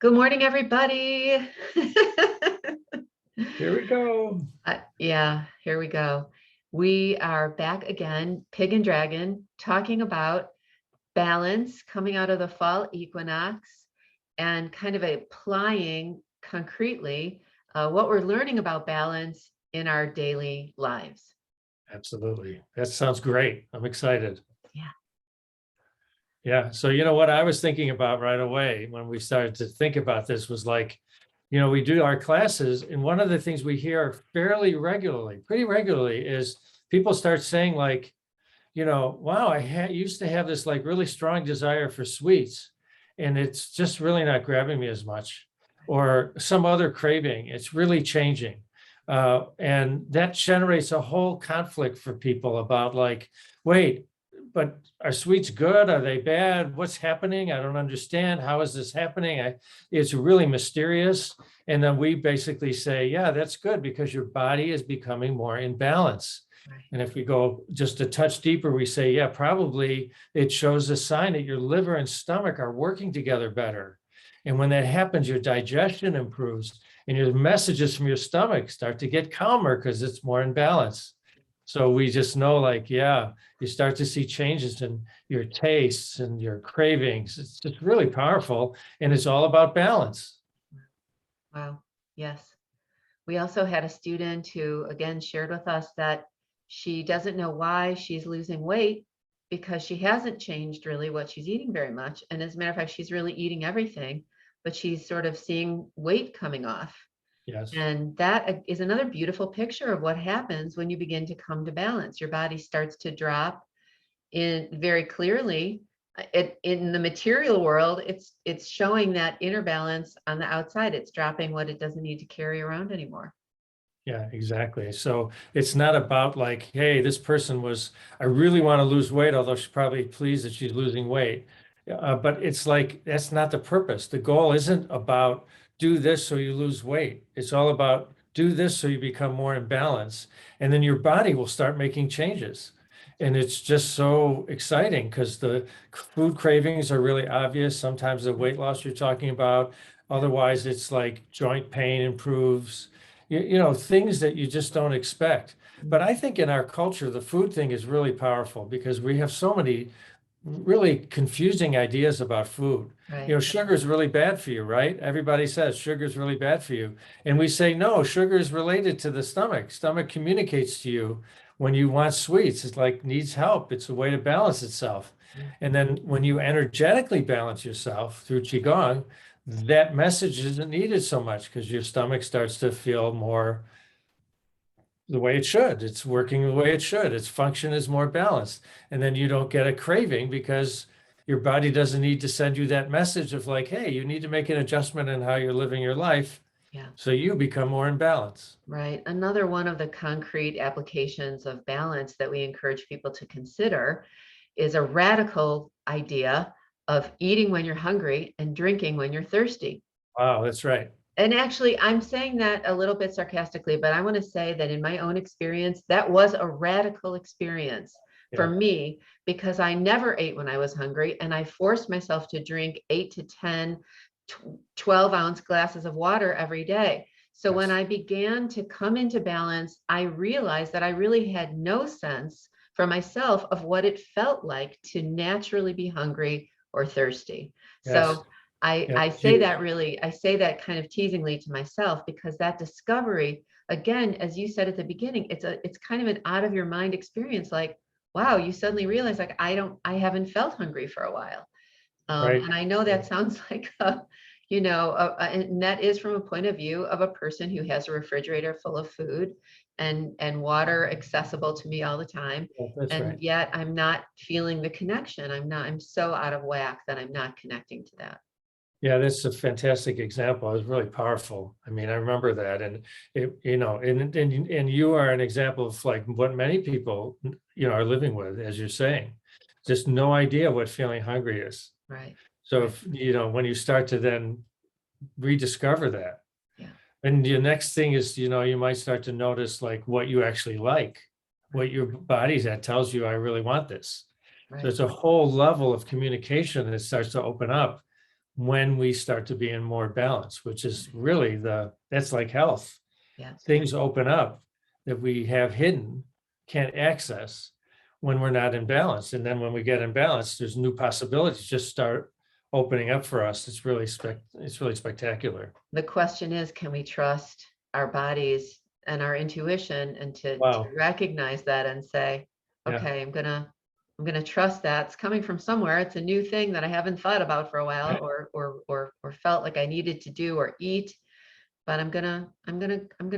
Good morning, everybody. Here we go. Yeah, here we go. We are back again, Pig and Dragon, talking about balance coming out of the fall equinox and kind of applying concretely what we're learning about balance in our daily lives. Absolutely. That sounds great. I'm excited. Yeah. Yeah. So, you know what I was thinking about right away when we started to think about this was like, we do our classes, and one of the things we hear fairly regularly, pretty regularly, is people start saying like, wow, I used to have this like really strong desire for sweets, and it's just really not grabbing me as much, or some other craving. It's really changing. And that generates a whole conflict for people about like, wait, but are sweets good? Are they bad? What's happening? I don't understand. How is this happening? It's really mysterious. And then we basically say, yeah, that's good because your body is becoming more in balance. Right. And if we go just a touch deeper, we say, yeah, probably it shows a sign that your liver and stomach are working together better. And when that happens, your digestion improves and your messages from your stomach start to get calmer because it's more in balance. So we just know like, yeah, you start to see changes in your tastes and your cravings. It's just really powerful. And it's all about balance. Wow. Yes. We also had a student who, again, shared with us that she doesn't know why she's losing weight because she hasn't changed really what she's eating very much. And as a matter of fact, she's really eating everything, but she's sort of seeing weight coming off. Yes. And that is another beautiful picture of what happens when you begin to come to balance. Your body starts to drop in very clearly. In the material world, it's showing that inner balance on the outside. It's dropping what it doesn't need to carry around anymore. Yeah, exactly. So it's not about like, hey, this person I really want to lose weight, although she's probably pleased that she's losing weight. But it's like, that's not the purpose. The goal isn't about do this so you lose weight. It's all about do this so you become more in balance. And then your body will start making changes. And it's just so exciting because the food cravings are really obvious. Sometimes the weight loss you're talking about, otherwise it's like joint pain improves, things that you just don't expect. But I think in our culture, the food thing is really powerful because we have so many really confusing ideas about food. Right. Sugar is really bad for you, right? Everybody says sugar is really bad for you. And we say, no, sugar is related to the stomach. Stomach communicates to you when you want sweets. It's like needs help. It's a way to balance itself. And then when you energetically balance yourself through Qigong, that message isn't needed so much because your stomach starts to feel more the way it should. It's working the way it should. Its function is more balanced. And then you don't get a craving because your body doesn't need to send you that message of like, hey, you need to make an adjustment in how you're living your life. Yeah. So you become more in balance. Right. Another one of the concrete applications of balance that we encourage people to consider is a radical idea of eating when you're hungry and drinking when you're thirsty. Wow, that's right. And actually, I'm saying that a little bit sarcastically, but I want to say that in my own experience, that was a radical experience for me because I never ate when I was hungry, and I forced myself to drink 8 to 10, 12-ounce glasses of water every day. So when I began to come into balance, I realized that I really had no sense for myself of what it felt like to naturally be hungry or thirsty. So I say that kind of teasingly to myself because that discovery, again, as you said at the beginning, it's kind of an out of your mind experience. Like, wow, you suddenly realize like, I haven't felt hungry for a while. And I know that sounds like, and that is from a point of view of a person who has a refrigerator full of food and water accessible to me all the time. And yet I'm not feeling the connection. I'm so out of whack that I'm not connecting to that. Yeah, that's a fantastic example. It was really powerful. I mean, I remember that, and and you are an example of like what many people are living with, as you're saying, just no idea what feeling hungry is. Right. So if when you start to then rediscover that, yeah, and the next thing is you might start to notice like what you actually like, what your body's that tells you I really want this. right. So it's a whole level of communication that starts to open up. when we start to be in more balance, which is really that's like health. Yeah. Things open up that we have hidden, can't access when we're not in balance. And then when we get in balance, there's new possibilities just start opening up for us. It's really spectacular. The question is, can we trust our bodies and our intuition, and to Wow. recognize that and say, Yeah. okay, I'm gonna trust that it's coming from somewhere. It's a new thing that I haven't thought about for a while, Right. or felt like I needed to do or eat. But I'm gonna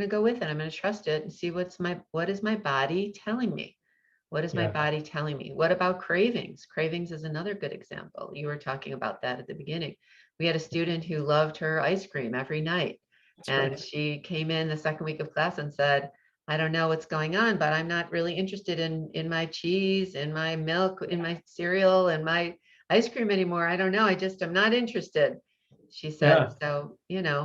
go with it. I'm gonna trust it and see what is my body telling me? What is my Yeah. body telling me? What about cravings? Cravings is another good example. You were talking about that at the beginning. We had a student who loved her ice cream every night. That's And right. she came in the second week of class and said, I don't know what's going on, but I'm not really interested in my cheese, in my milk, in my cereal, and my ice cream anymore. I don't know. I'm not interested. She said, Yeah. so,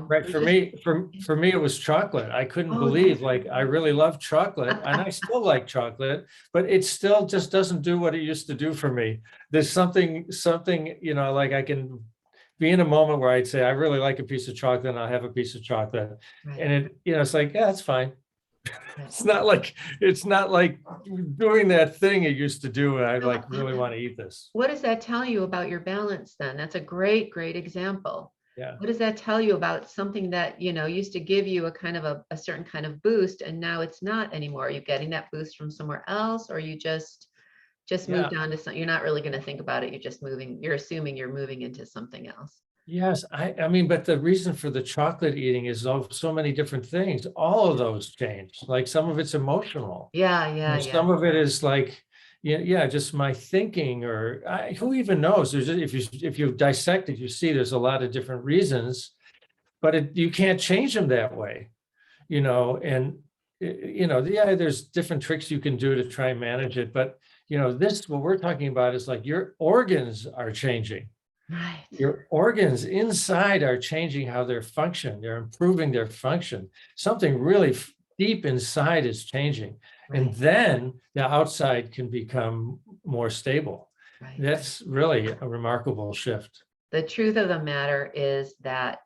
Right. we For just, me, for me, it was chocolate. I couldn't oh, believe, that's like, I really love chocolate and I still like chocolate, but it still just doesn't do what it used to do for me. There's something, like I can be in a moment where I'd say, I really like a piece of chocolate and I'll have a piece of chocolate. right, And it's like, yeah, it's fine. right. It's not like doing that thing it used to do. And I like really want to eat this. What does that tell you about your balance then? That's a great, great example. Yeah. What does that tell you about something that, used to give you a kind of a certain kind of boost, and now it's not anymore? Are you getting that boost from somewhere else, or you just Yeah. moved on to something? You're not really going to think about it. You're assuming you're moving into something else. Yes, I mean, but the reason for the chocolate eating is so many different things. All of those change. Like some of it's emotional. Yeah, yeah, yeah. Some of it is like, yeah, just my thinking, or who even knows? If you dissect it, you see there's a lot of different reasons, but you can't change them that way, and yeah, there's different tricks you can do to try and manage it. But what we're talking about is like your organs are changing. Right. Your organs inside are changing how they function. They're improving their function. Something really deep inside is changing. And Right. then the outside can become more stable. Right. That's really a remarkable shift. The truth of the matter is that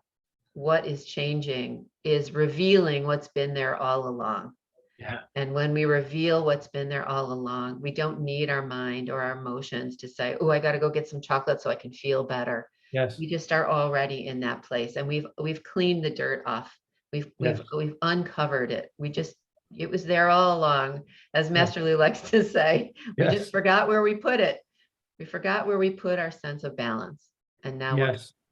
what is changing is revealing what's been there all along. Yeah. And when we reveal what's been there all along, we don't need our mind or our emotions to say, oh, I got to go get some chocolate so I can feel better. Yes. We just are already in that place, and we've cleaned the dirt off. We've uncovered it. It was there all along, as Masterly likes to say. We just forgot where we put it. We forgot where we put our sense of balance. And now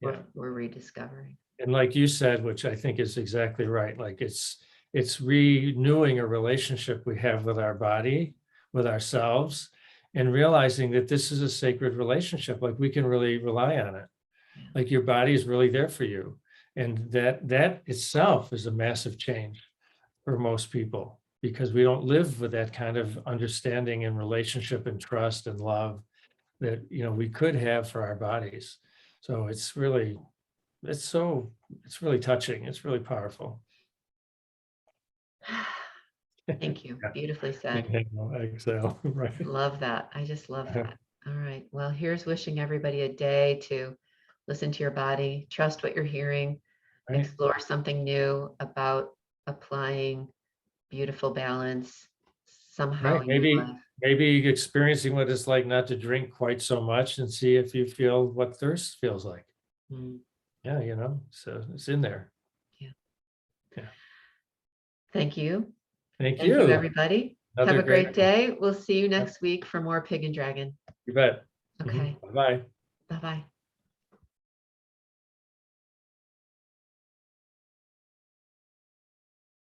we're rediscovering. And like you said, which I think is exactly right, like it's renewing a relationship we have with our body, with ourselves, and realizing that this is a sacred relationship. Like we can really rely on it. Yeah. Like your body is really there for you. And that itself is a massive change for most people, because we don't live with that kind of understanding and relationship and trust and love that we could have for our bodies. So it's really touching. It's really powerful. Thank you. Yeah. Beautifully said. Exhale. Right. Love that. I just love that. All right. Well, here's wishing everybody a day to listen to your body, trust what you're hearing, Right. explore something new about applying beautiful balance somehow Right. in your life. Maybe experiencing what it's like not to drink quite so much, and see if you feel what thirst feels like. Yeah, so it's in there. Yeah. Thank you. Thank you, everybody. Have a great day. We'll see you next week for more Pig and Dragon. You bet. Okay. Bye-bye. Bye-bye.